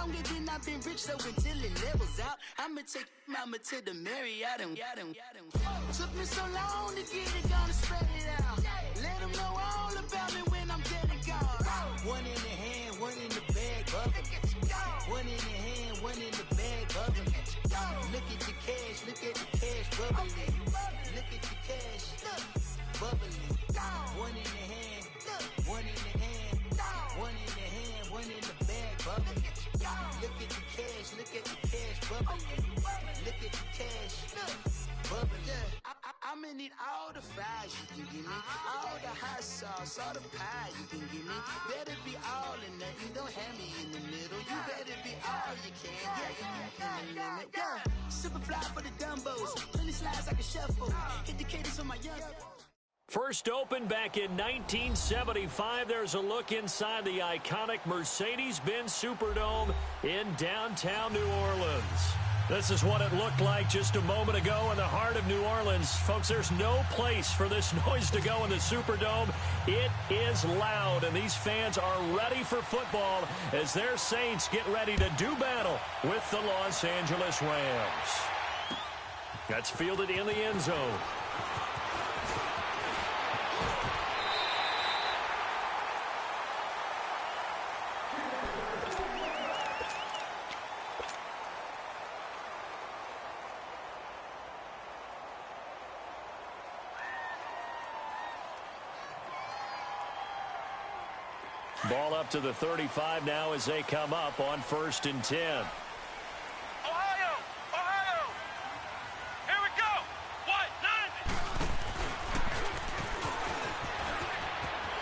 longer than I've been rich, so until it levels out, I'ma take mama to the Marriott and took me so long to get it, gonna spread it out. Let them know all about me when I'm dead and gone. One in the hand, one in the bag, bubbling. One in the hand, one in the bag, bubbling. Look at the cash, look at the cash, bubbling. Look at the cash, bubbling. One in the hand, one in the hand, one in the hand, one in the bag, bubbling. Look at the cash, look at the cash, bubbling. Look at the cash, bubbling. I'ma need all the fries you can give me, all the hot sauce, all the pie you can give me. Better be all or nothing, don't have me in the middle. You better be all you can, yeah. Super fly for the Dumbos, plenty slides like a shuffle. Hit the cadence on my young. First opened back in 1975. There's a look inside the iconic Mercedes-Benz Superdome in downtown New Orleans. This is what it looked like just a moment ago in the heart of New Orleans. Folks, there's no place for this noise to go in the Superdome. It is loud, and these fans are ready for football as their Saints get ready to do battle with the Los Angeles Rams. That's fielded in the end zone. Ball up to the 35 now as they come up on 1st and 10. Ohio! Here we go! What? 9!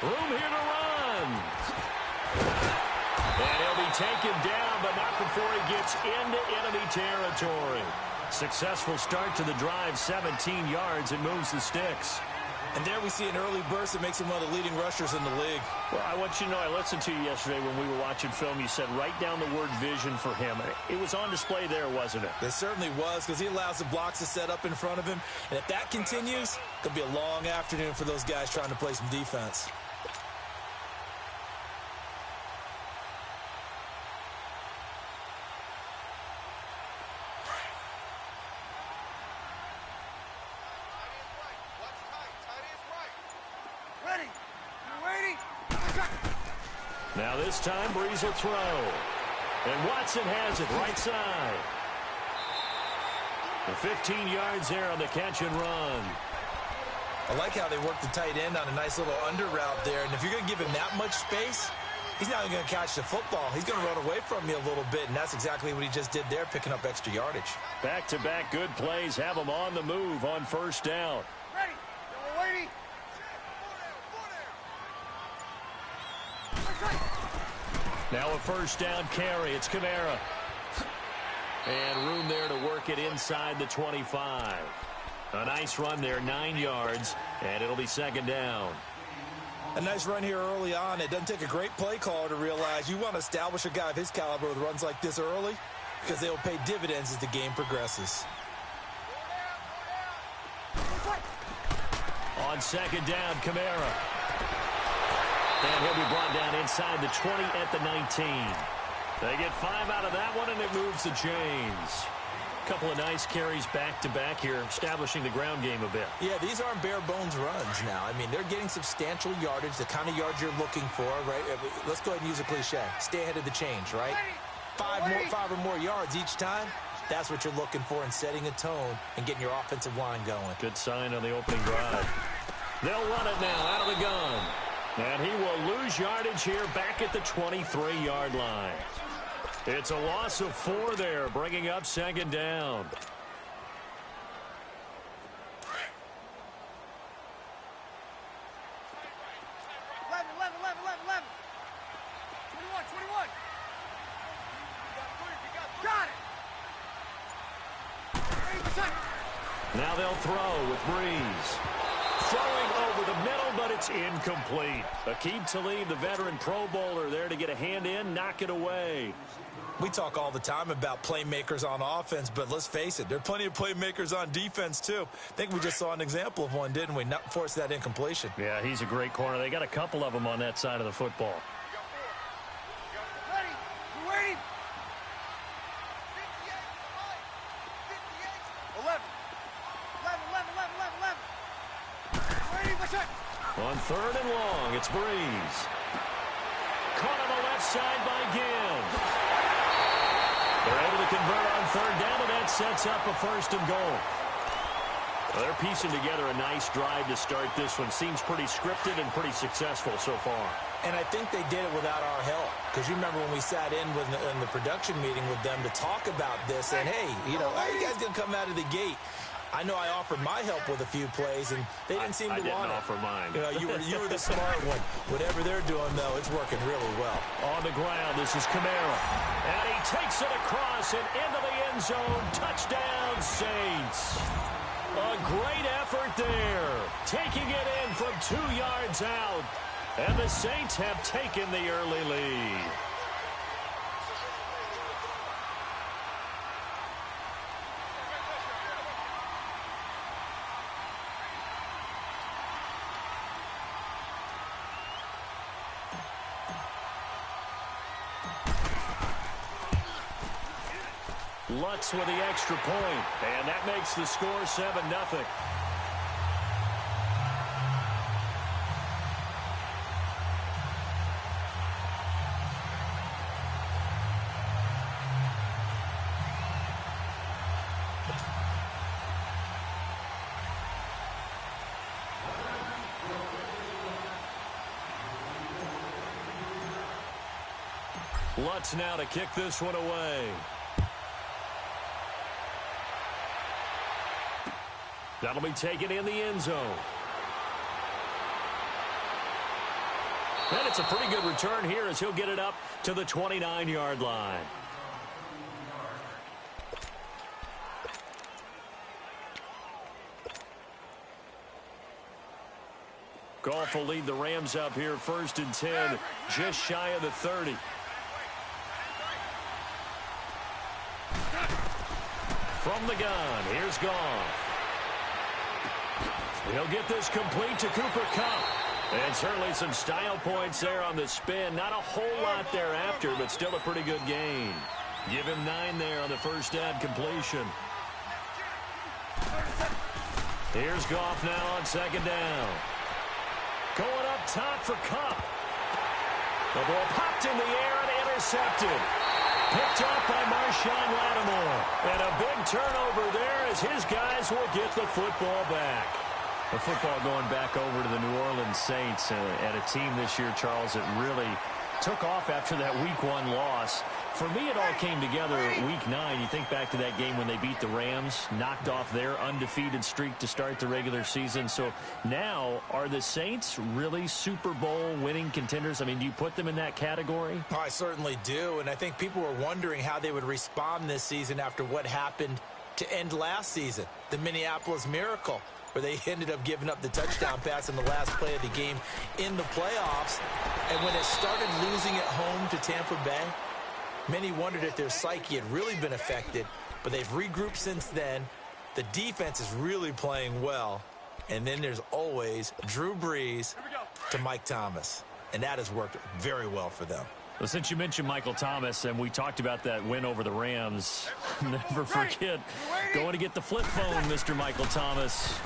Room here to run. And he'll be taken down, but not before he gets into enemy territory. Successful start to the drive, 17 yards, and moves the sticks. And there we see an early burst that makes him one of the leading rushers in the league. Well, I want you to know, I listened to you yesterday when we were watching film. You said write down the word vision for him. It was on display there, wasn't it? It certainly was, because he allows the blocks to set up in front of him. And if that continues, it could be a long afternoon for those guys trying to play some defense. Now this time, Breeze will throw. And Watson has it right side. The 15 yards there on the catch and run. I like how they work the tight end on a nice little under route there. And if you're going to give him that much space, he's not going to catch the football. He's going to run away from you a little bit, and that's exactly what he just did there, picking up extra yardage. Back-to-back good plays have him on the move on 1st down. Ready! We're waiting! Now a 1st down carry. It's Kamara. And room there to work it inside the 25. A nice run there, 9 yards, and it'll be 2nd down. A nice run here early on. It doesn't take a great play caller to realize you want to establish a guy of his caliber with runs like this early, because they will pay dividends as the game progresses. On 2nd down, Kamara. And he'll be brought down inside the 20 at the 19. They get 5 out of that one, and it moves the chains. Couple of nice carries back-to-back here, establishing the ground game a bit. Yeah, these aren't bare-bones runs now. I mean, they're getting substantial yardage, the kind of yards you're looking for, right? Let's go ahead and use a cliche. Stay ahead of the change, right? 5 or more yards each time. That's what you're looking for in setting a tone and getting your offensive line going. Good sign on the opening drive. They'll run it now out of the gun. And he will lose yardage here back at the 23-yard line. It's a loss of 4 there, bringing up 2nd down. Now they'll throw with Breeze. Throwing over the middle, but it's incomplete. Aqib Talib, the veteran Pro Bowler, there to get a hand in, knock it away. We talk all the time about playmakers on offense, but let's face it, there are plenty of playmakers on defense, too. I think we just saw an example of one, didn't we? Not force that incompletion. Yeah, he's a great corner. They got a couple of them on that side of the football. On 3rd and long, it's Breeze. Caught on the left side by Gibbs. They're able to convert on 3rd down, and that sets up a 1st and goal. Well, they're piecing together a nice drive to start this one. Seems pretty scripted and pretty successful so far. And I think they did it without our help. Because you remember when we sat in the production meeting with them to talk about this, and hey, you know, how are you guys going to come out of the gate? I know I offered my help with a few plays, and they didn't seem to want it. I didn't offer mine. You know, you were the smart one. Whatever they're doing, though, it's working really well. On the ground, this is Kamara. And he takes it across and into the end zone. Touchdown, Saints. A great effort there. Taking it in from 2 yards out. And the Saints have taken the early lead. Lutz with the extra point, and that makes the score 7-0. Lutz now to kick this one away. That'll be taken in the end zone. And it's a pretty good return here as he'll get it up to the 29-yard line. Goff will lead the Rams up here 1st and 10, just shy of the 30. From the gun, here's Goff. He'll get this complete to Cooper Kupp. And certainly some style points there on the spin. Not a whole lot thereafter, but still a pretty good gain. Give him 9 there on the first down completion. Here's Goff now on 2nd down. Going up top for Kupp. The ball popped in the air and intercepted. Picked off by Marshawn Lattimore. And a big turnover there as his guys will get the football back. The football going back over to the New Orleans Saints at a team this year, Charles, that really took off after that Week 1 loss. For me, it all came together Week 9. You think back to that game when they beat the Rams, knocked off their undefeated streak to start the regular season. So now, are the Saints really Super Bowl winning contenders? I mean, do you put them in that category? Oh, I certainly do, and I think people were wondering how they would respond this season after what happened to end last season, the Minneapolis Miracle, where they ended up giving up the touchdown pass in the last play of the game in the playoffs. And when it started losing at home to Tampa Bay, many wondered if their psyche had really been affected, but they've regrouped since then. The defense is really playing well. And then there's always Drew Brees to Mike Thomas. And that has worked very well for them. Well, since you mentioned Michael Thomas, and we talked about that win over the Rams, never forget going to get the flip phone, Mr. Michael Thomas,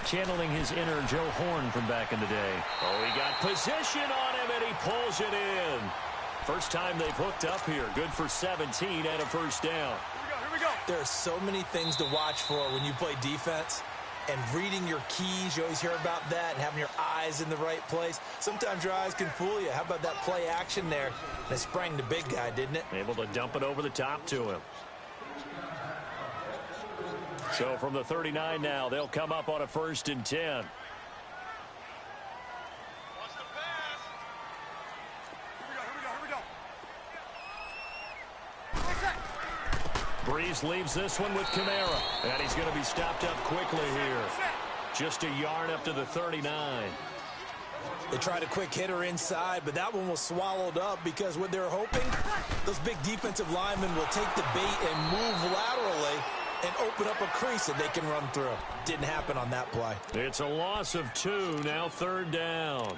channeling his inner Joe Horn from back in the day. Oh, he got position on him, and he pulls it in. First time they've hooked up here. Good for 17 and a first down. Here we go. There are so many things to watch for when you play defense. And reading your keys, you always hear about that, and having your eyes in the right place. Sometimes your eyes can fool you. How about that play action there? And it sprang the big guy, didn't it? Able to dump it over the top to him. So from the 39 now, they'll come up on a 1st and 10. Brees leaves this one with Kamara, and he's going to be stopped up quickly here. Just a yard up to the 39. They tried a quick hitter inside, but that one was swallowed up because what they're hoping, those big defensive linemen will take the bait and move laterally and open up a crease that they can run through. Didn't happen on that play. It's a loss of 2, now 3rd down.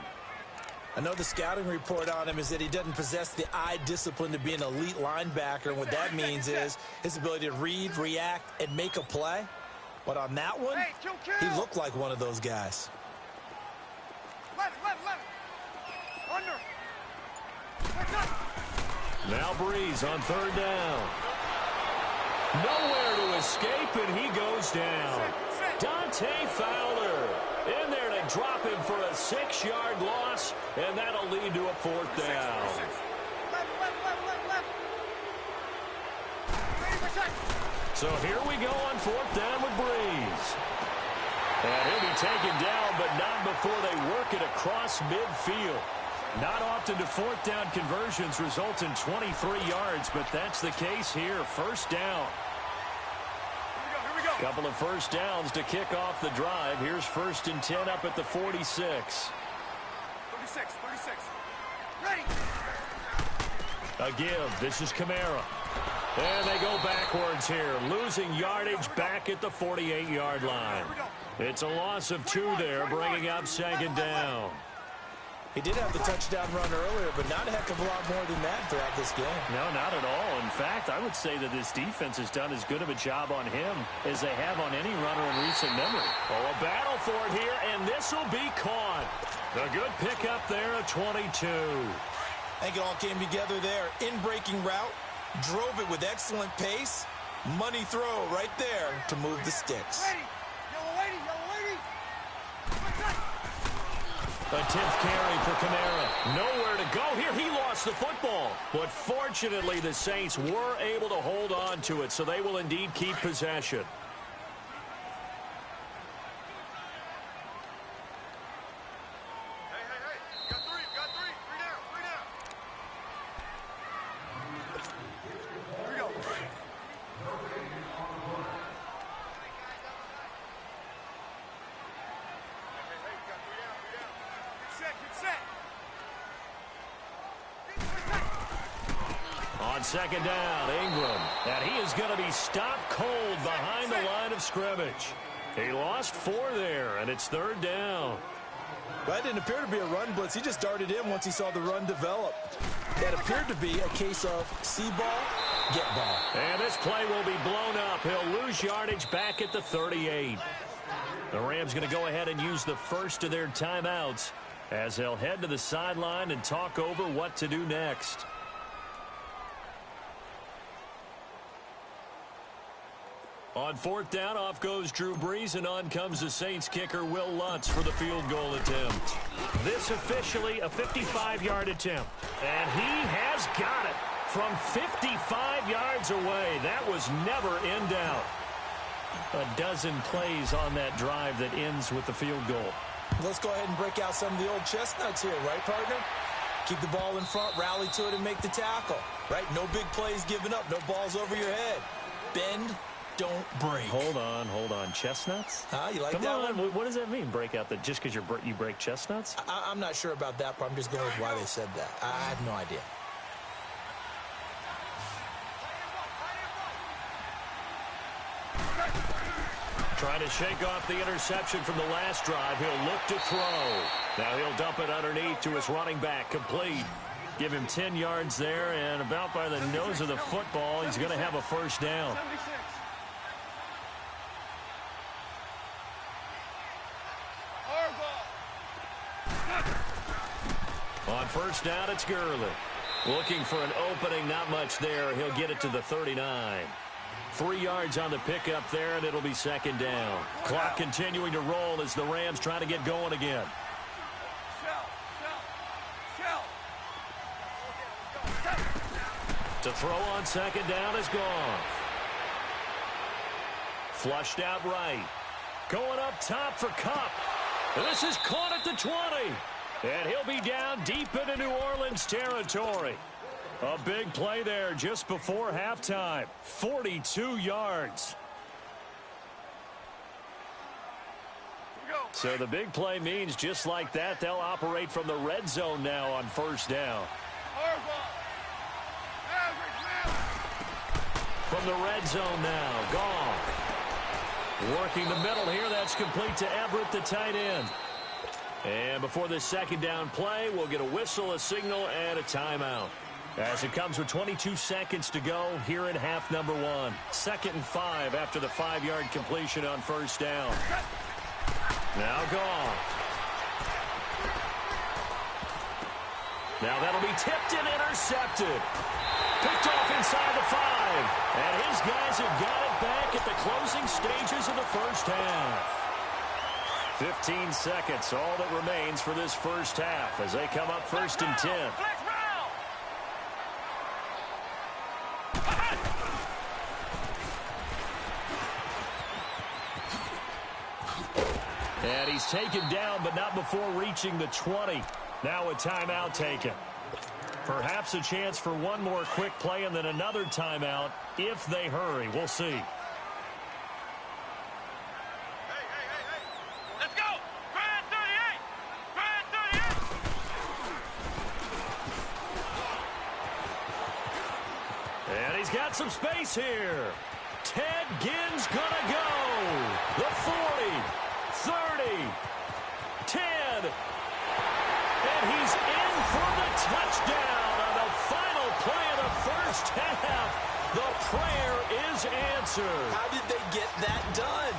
I know the scouting report on him is that he doesn't possess the eye discipline to be an elite linebacker, and what that means is his ability to read, react, and make a play. But on that one, he looked like one of those guys. Under. Now Breeze on third down. Nowhere to escape, and he goes down. Dante Fowler in there to drop him for a 6-yard loss, and that'll lead to a fourth down. So here we go on fourth down with Breeze. And he'll be taken down, but not before they work it across midfield. Not often do fourth down conversions result in 23 yards, but that's the case here. First down. Here we go. Couple of first downs to kick off the drive. Here's 1st and 10 up at the 46. 36. Ready. A give. This is Kamara. And they go backwards here, losing yardage back at the 48-yard line. It's a loss of 2 there, bringing up 2nd down. He did have the touchdown run earlier, but not a heck of a lot more than that throughout this game. No, not at all. In fact, I would say that this defense has done as good of a job on him as they have on any runner in recent memory. Oh, a battle for it here, and this will be caught. A good pickup there at 22. I think it all came together there. In-breaking route, drove it with excellent pace. Money throw right there to move the sticks. Ready. Yellow lady. A 10th carry for Kamara. Nowhere to go here. He lost the football. But fortunately, the Saints were able to hold on to it, so they will indeed keep possession. Hey. You got three. Three down. Here we go. On 2nd down, Ingram. And he is going to be stopped cold behind the line of scrimmage. He lost 4 there, and it's 3rd down. That didn't appear to be a run blitz. He just darted in once he saw the run develop. That appeared to be a case of see ball, get ball. And this play will be blown up. He'll lose yardage back at the 38. The Rams going to go ahead and use the first of their timeouts as they'll head to the sideline and talk over what to do next. On 4th down, off goes Drew Brees, and on comes the Saints kicker, Will Lutz, for the field goal attempt. This officially a 55-yard attempt, and he has got it from 55 yards away. That was never in doubt. A dozen plays on that drive that ends with the field goal. Let's go ahead and break out some of the old chestnuts here, right, partner? Keep the ball in front, rally to it, and make the tackle, right? No big plays given up, no balls over your head. Bend, don't break. Hold on. Chestnuts? You like Come that on. one? What does that mean, break out? That just because you break chestnuts? I'm not sure about that, but I'm just going with why they said that. I have no idea. Trying to shake off the interception from the last drive. He'll look to throw. Now he'll dump it underneath to his running back. Complete. Give him 10 yards there, and about by the nose of the football, he's going to have a first down. 76. On first down, it's Gurley. Looking for an opening, not much there. He'll get it to the 39. 3 yards on the pickup there, and it'll be 2nd down. Clock continuing to roll as the Rams try to get going again. To throw on 2nd down is gone. Flushed out right. Going up top for Kupp. This is caught at the 20. And he'll be down deep into New Orleans territory. A big play there just before halftime. 42 yards. So the big play means just like that, they'll operate from the red zone now on first down. From the red zone now, Goff. Working the middle here, that's complete to Everett, the tight end. And before this 2nd down play, we'll get a whistle, a signal, and a timeout. As it comes with 22 seconds to go here in half number 1. 2nd and 5 after the 5-yard completion on first down. Now Goff. Now that'll be tipped and intercepted. Picked off inside the 5. And his guys have got it back at the closing stages of the first half. 15 seconds, all that remains for this first half as they come up first and 10. And he's taken down, but not before reaching the 20. Now a timeout taken. Perhaps a chance for one more quick play and then another timeout if they hurry. We'll see. Let's go! Grand 38! Grand 38! And he's got some space here. Ted Ginn's gonna go. The 40, 30, 10. And he's in for the touchdown on the final play of the first half. The prayer is answered. How did they get that done?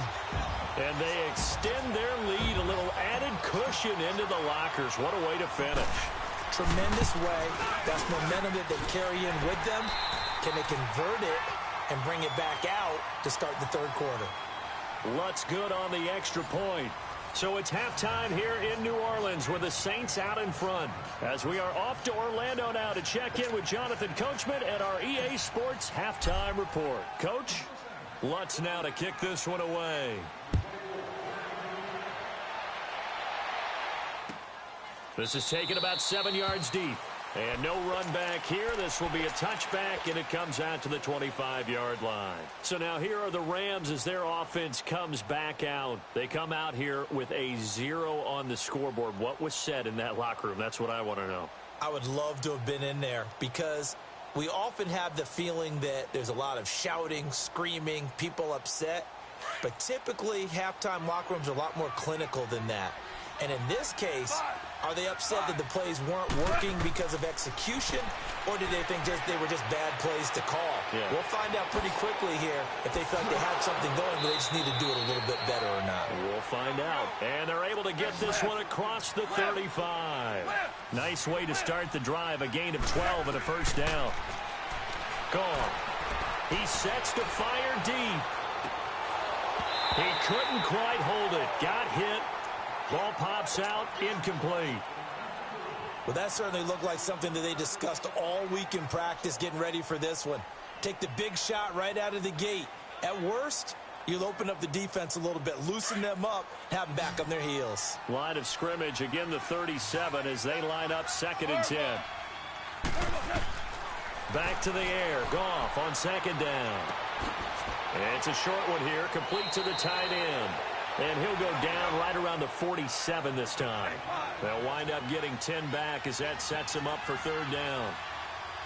And they extend their lead, a little added cushion into the lockers. What a way to finish. Tremendous way. That's momentum that they carry in with them. Can they convert it and bring it back out to start the third quarter? Lutz good on the extra point. So it's halftime here in New Orleans with the Saints out in front. As we are off to Orlando now to check in with Jonathan Coachman at our EA Sports Halftime Report. Coach, Lutz now to kick this one away. This is taken about 7 yards deep. And no run back here. This will be a touchback, and it comes out to the 25-yard line. So now here are the Rams as their offense comes back out. They come out here with a 0 on the scoreboard. What was said in that locker room? That's what I want to know. I would love to have been in there because we often have the feeling that there's a lot of shouting, screaming, people upset. But typically, halftime locker rooms are a lot more clinical than that. And in this case, are they upset that the plays weren't working because of execution, or did they think they were just bad plays to call? Yeah. We'll find out pretty quickly here if they felt they had something going, but they just need to do it a little bit better or not. We'll find out. And they're able to get this one across the 35. Nice way to start the drive, a gain of 12 and a first down. Gone. He sets to fire deep. He couldn't quite hold it. Got hit. Ball pops out, incomplete. Well, that certainly looked like something that they discussed all week in practice getting ready for this one. Take the big shot right out of the gate. At worst, you'll open up the defense a little bit, loosen them up, have them back on their heels. Line of scrimmage, again the 37 as they line up 2nd and 10. Back to the air, Goff on 2nd down. And it's a short one here, complete to the tight end. And he'll go down right around the 47 this time. They'll wind up getting 10 back as that sets him up for 3rd down.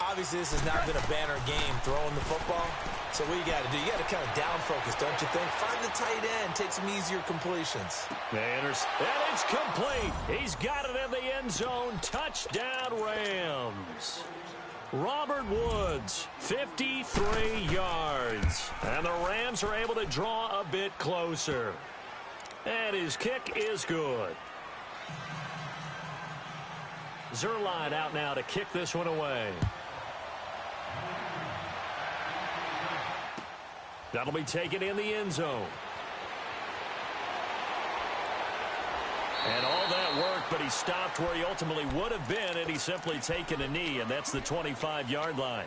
Obviously, this has not been a banner game throwing the football. So what you got to do, you got to kind of down focus, don't you think? Find the tight end, take some easier completions. And it's complete. He's got it in the end zone. Touchdown, Rams. Robert Woods, 53 yards. And the Rams are able to draw a bit closer. And his kick is good. Zerline out now to kick this one away. That'll be taken in the end zone. And all that work, but he stopped where he ultimately would have been, and he's simply taken a knee, and that's the 25-yard line.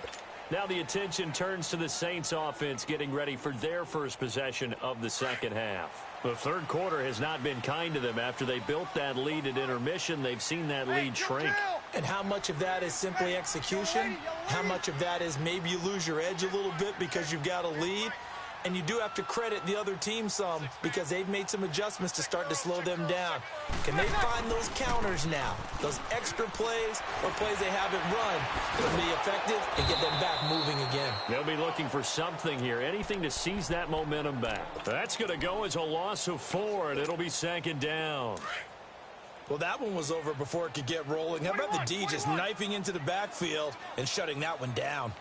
Now the attention turns to the Saints offense getting ready for their first possession of the second half. The third quarter has not been kind to them. After they built that lead at intermission, they've seen that lead shrink. And how much of that is simply execution? How much of that is maybe you lose your edge a little bit because you've got a lead? And you do have to credit the other team some because they've made some adjustments to start to slow them down. Can they find those counters now? Those extra plays or plays they haven't run that'll be effective and get them back moving again. They'll be looking for something here, anything to seize that momentum back. That's going to go as a loss of 4, and it'll be 2nd down. Well, that one was over before it could get rolling. How about the D just knifing into the backfield and shutting that one down?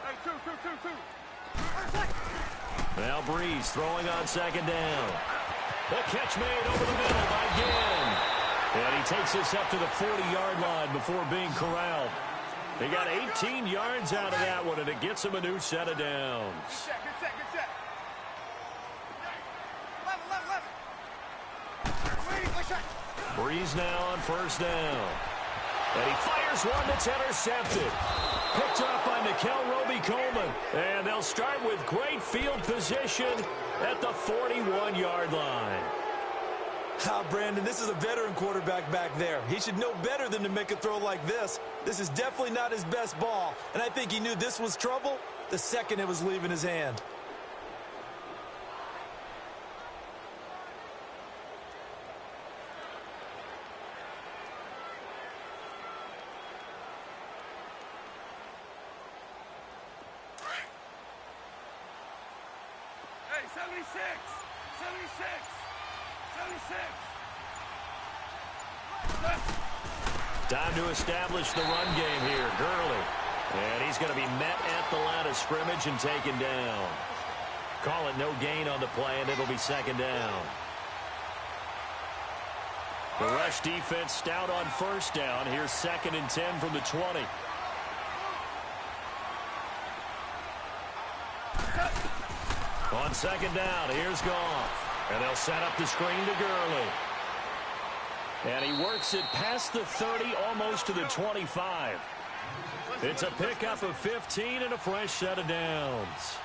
Hey, two. Now Breeze throwing on 2nd down. The catch made over the middle by Ginn. And he takes this up to the 40-yard line before being corralled. He got 18 yards out of that one, and it gets him a new set of downs. Good set. Breeze now on first down. And he fires one that's intercepted. Picked up by Nickel Roby-Coleman. And they'll start with great field position at the 41-yard line. Brandon, this is a veteran quarterback back there. He should know better than to make a throw like this. This is definitely not his best ball, and I think he knew this was trouble the second it was leaving his hand. Hey, 76. Time to establish the run game here. Gurley. And he's going to be met at the line of scrimmage and taken down. Call it no gain on the play, and it'll be second down. The rush defense stout on first down. Here's 2nd and 10 from the 20. On second down, here's Goff. And they'll set up the screen to Gurley. And he works it past the 30, almost to the 25. It's a pickup of 15 and a fresh set of downs.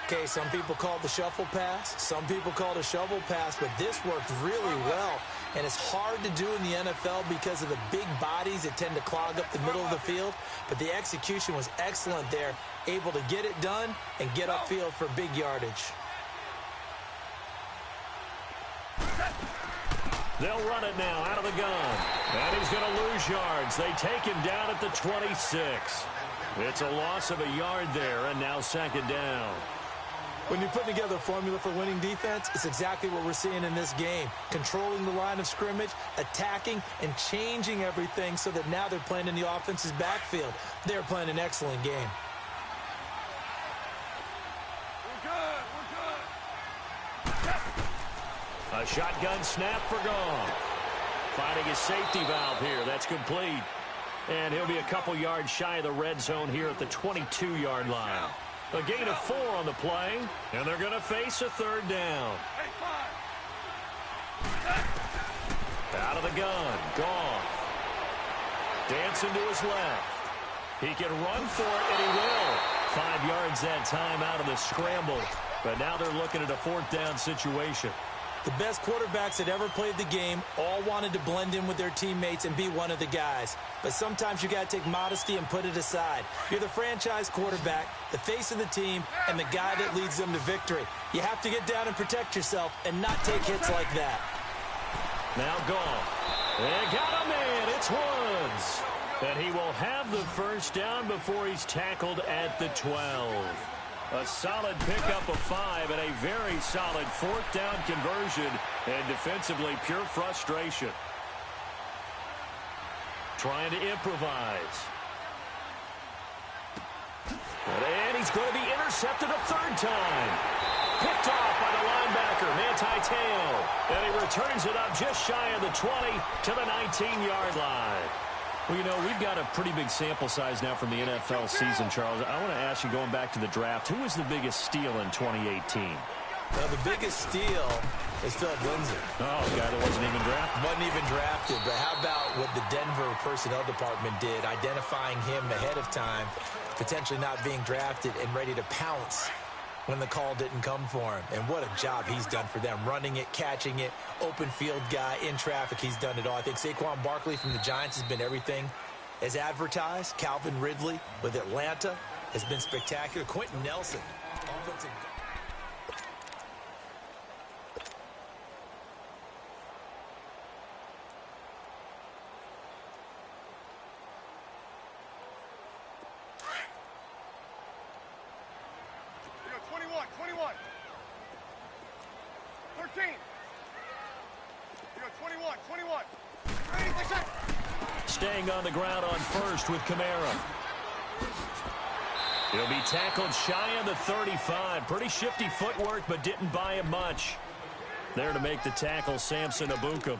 Okay, some people call it the shuffle pass. Some people call it a shovel pass, but this worked really well. And it's hard to do in the NFL because of the big bodies that tend to clog up the middle of the field. But the execution was excellent there, able to get it done and get upfield for big yardage. They'll run it now out of the gun. And he's going to lose yards. They take him down at the 26. It's a loss of a yard there, and now second down. When you're putting together a formula for winning defense, it's exactly what we're seeing in this game. Controlling the line of scrimmage, attacking, and changing everything so that now they're playing in the offense's backfield. They're playing an excellent game. A shotgun snap for Goff. Finding his safety valve here. That's complete. And he'll be a couple yards shy of the red zone here at the 22-yard line. A gain of 4 on the play, and they're going to face a third down. Out of the gun, Goff. Dancing to his left. He can run for it, and he will. 5 yards that time out of the scramble. But now they're looking at a fourth down situation. The best quarterbacks that ever played the game all wanted to blend in with their teammates and be one of the guys. But sometimes you got to take modesty and put it aside. You're the franchise quarterback, the face of the team, and the guy that leads them to victory. You have to get down and protect yourself and not take hits like that. Now Goff. They got him in. It's Woods. And he will have the first down before he's tackled at the 12. A solid pickup of 5 and a very solid fourth down conversion, and defensively pure frustration. Trying to improvise. And he's going to be intercepted a third time. Picked off by the linebacker, Manti Te'o. And he returns it up just shy of the 20 to the 19-yard line. Well, you know, we've got a pretty big sample size now from the NFL season, Charles. I want to ask you, going back to the draft, who was the biggest steal in 2018? Well, the biggest steal is Philip Lindsay. Oh, a guy that wasn't even drafted? Wasn't even drafted, but how about what the Denver personnel department did, identifying him ahead of time, potentially not being drafted and ready to pounce when the call didn't come for him. And what a job he's done for them. Running it, catching it, open field guy, in traffic, he's done it all. I think Saquon Barkley from the Giants has been everything as advertised. Calvin Ridley with Atlanta has been spectacular. Quentin Nelson, offensive. Staying on the ground on first with Kamara. He'll be tackled shy of the 35. Pretty shifty footwork, but didn't buy him much. There to make the tackle, Samson Ebukam.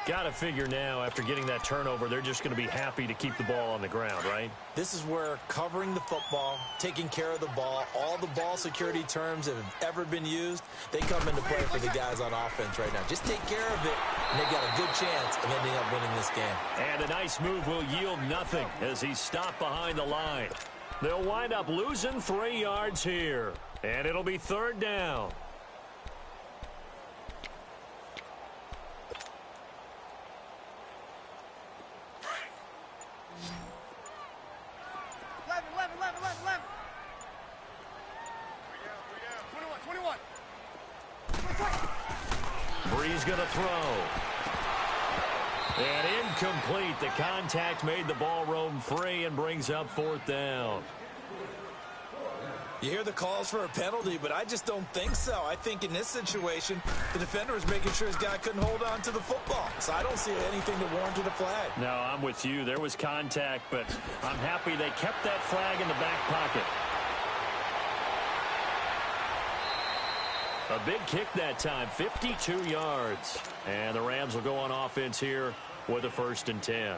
Got to figure now, after getting that turnover, they're just going to be happy to keep the ball on the ground, right? This is where covering the football, taking care of the ball, all the ball security terms that have ever been used, they come into play for the guys on offense right now. Just take care of it, and they've got a good chance of ending up winning this game. And a nice move will yield nothing as he's stopped behind the line. They'll wind up losing 3 yards here, and it'll be 3rd down. Bree's going to throw. And incomplete. The contact made the ball roam free and brings up 4th down. You hear the calls for a penalty, but I just don't think so. I think in this situation, the defender was making sure his guy couldn't hold on to the football. So I don't see anything to warrant a flag. No, I'm with you. There was contact, but I'm happy they kept that flag in the back pocket. A big kick that time, 52 yards. And the Rams will go on offense here with a 1st and 10.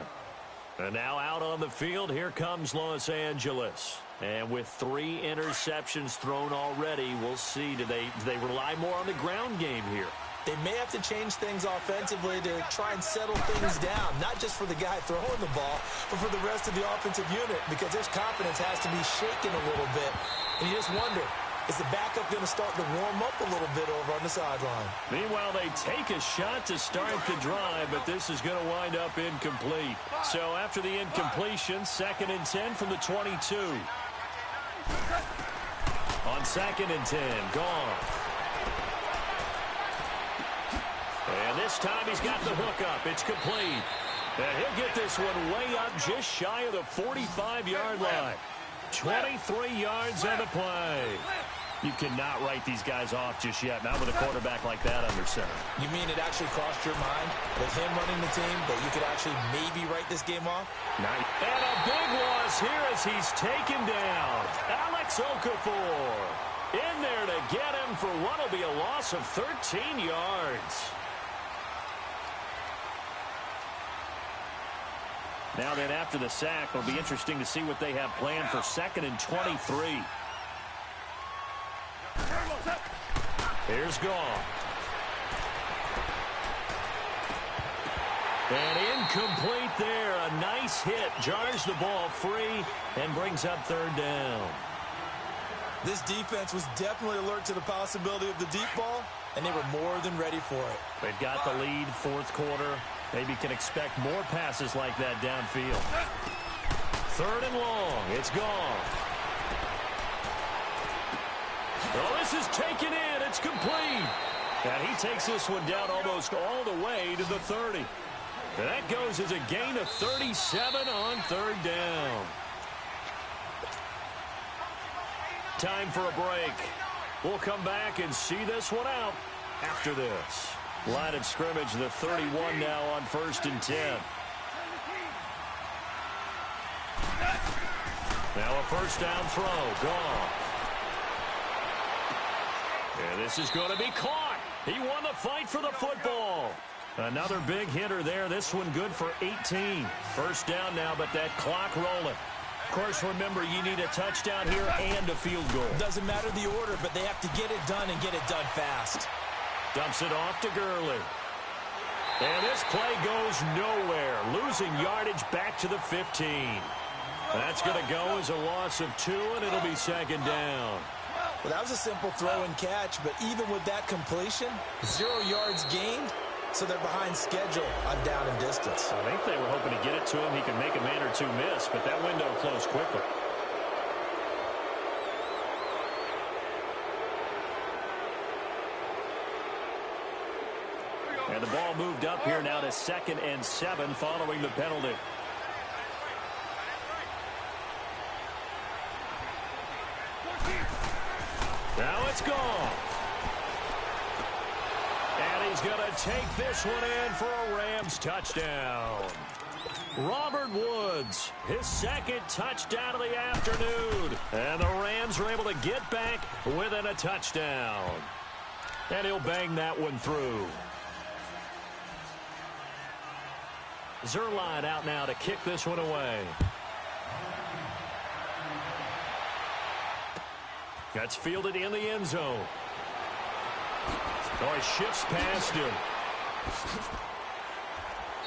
And now out on the field, here comes Los Angeles. And with 3 interceptions thrown already, we'll see. Do they rely more on the ground game here? They may have to change things offensively to try and settle things down, not just for the guy throwing the ball, but for the rest of the offensive unit, because their confidence has to be shaken a little bit. And you just wonder, is the backup going to start to warm up a little bit over on the sideline? Meanwhile, they take a shot to start the drive, but this is going to wind up incomplete. So after the incompletion, 2nd and 10 from the 22. On 2nd and 10, Goff. And this time he's got the hook up. It's complete. And he'll get this one way up just shy of the 45-yard line. 23 yards on the play. You cannot write these guys off just yet, not with a quarterback like that under center. You mean it actually crossed your mind with him running the team that you could actually maybe write this game off? Nice. And a big loss here as he's taken down. Alex Okafor in there to get him for what will be a loss of 13 yards. Now then, after the sack, it'll be interesting to see what they have planned for 2nd and 23. Here's Goff. And incomplete there. A nice hit. Jars the ball free and brings up 3rd down. This defense was definitely alert to the possibility of the deep ball, and they were more than ready for it. They've got the lead, 4th quarter. Maybe can expect more passes like that downfield. 3rd and long. It's Goff. Oh, this is taken in. It's complete. And he takes this one down almost all the way to the 30. And that goes as a gain of 37 on 3rd down. Time for a break. We'll come back and see this one out after this. Line of scrimmage, the 31 now on 1st and 10. Now a 1st down throw. Gone. And this is going to be caught. He won the fight for the football. Another big hitter there. This one good for 18. 1st down now, but that clock rolling. Of course, remember, you need a touchdown here and a field goal. Doesn't matter the order, but they have to get it done and get it done fast. Dumps it off to Gurley. And this play goes nowhere. Losing yardage back to the 15. That's going to go as a loss of 2, and it'll be 2nd down. Well, that was a simple throw and catch, but even with that completion, 0 yards gained, so they're behind schedule on down and distance. I think they were hoping to get it to him. He could make a man or two miss, but that window closed quickly. And the ball moved up here now to 2nd and 7 following the penalty. Now it's gone. And he's going to take this one in for a Rams touchdown. Robert Woods, his 2nd touchdown of the afternoon. And the Rams are able to get back within a touchdown. And he'll bang that one through. Zerline out now to kick this one away. That's fielded in the end zone. Oh, he shifts past him.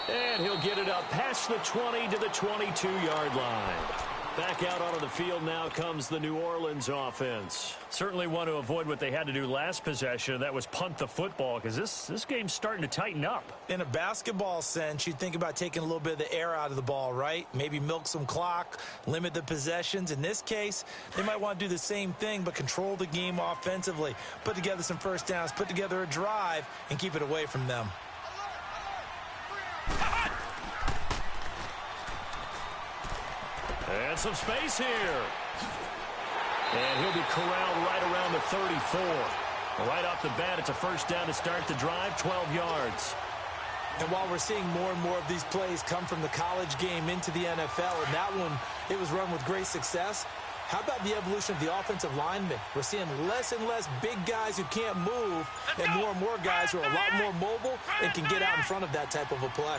And he'll get it up past the 20 to the 22-yard line. Back out onto the field now comes the New Orleans offense. Certainly want to avoid what they had to do last possession. That was punt the football, because this game's starting to tighten up. In a basketball sense, you think about taking a little bit of the air out of the ball, right? Maybe milk some clock, limit the possessions. In this case, they might want to do the same thing, but control the game offensively. Put together some first downs, put together a drive, and keep it away from them. And some space here. And he'll be corralled right around the 34. Right off the bat, it's a first down to start the drive, 12 yards. And while we're seeing more and more of these plays come from the college game into the NFL, and that one, it was run with great success, how about the evolution of the offensive linemen? We're seeing less and less big guys who can't move and more guys who are a lot more mobile and can get out in front of that type of a play.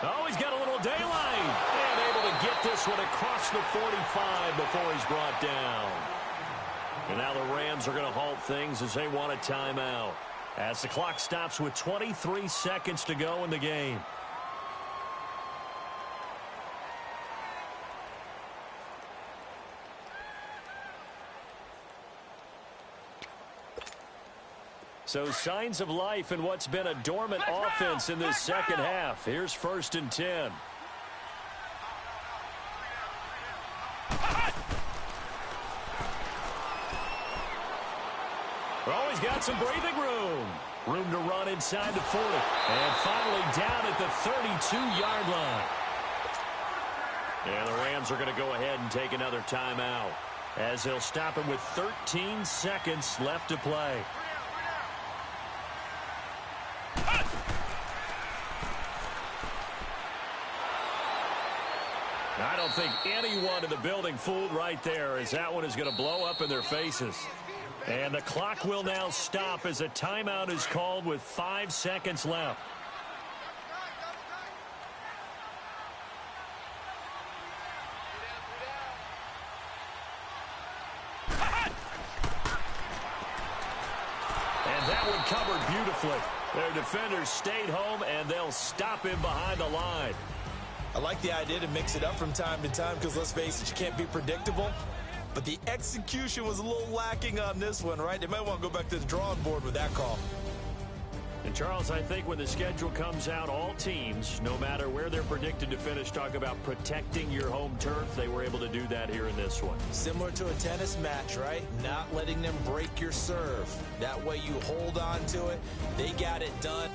Oh, he's got a little daylight. And able to get this one across the 45 before he's brought down. And now the Rams are going to halt things as they want a timeout. As the clock stops with 23 seconds to go in the game. So signs of life in what's been a dormant offense in this second half. Here's 1st and 10. Oh, he's got some breathing room. Room to run inside the 40. And finally down at the 32-yard line. And the Rams are going to go ahead and take another timeout, as they'll stop him with 13 seconds left to play. I don't think anyone in the building fooled right there, as that one is going to blow up in their faces. And the clock will now stop as a timeout is called with 5 seconds left. And that one covered beautifully. Their defenders stayed home, and they'll stop him behind the line. I like the idea to mix it up from time to time because, let's face it, you can't be predictable. But the execution was a little lacking on this one, right? They might want to go back to the drawing board with that call. And, Charles, I think when the schedule comes out, all teams, no matter where they're predicted to finish, talk about protecting your home turf. They were able to do that here in this one. Similar to a tennis match, right? Not letting them break your serve. That way you hold on to it. They got it done.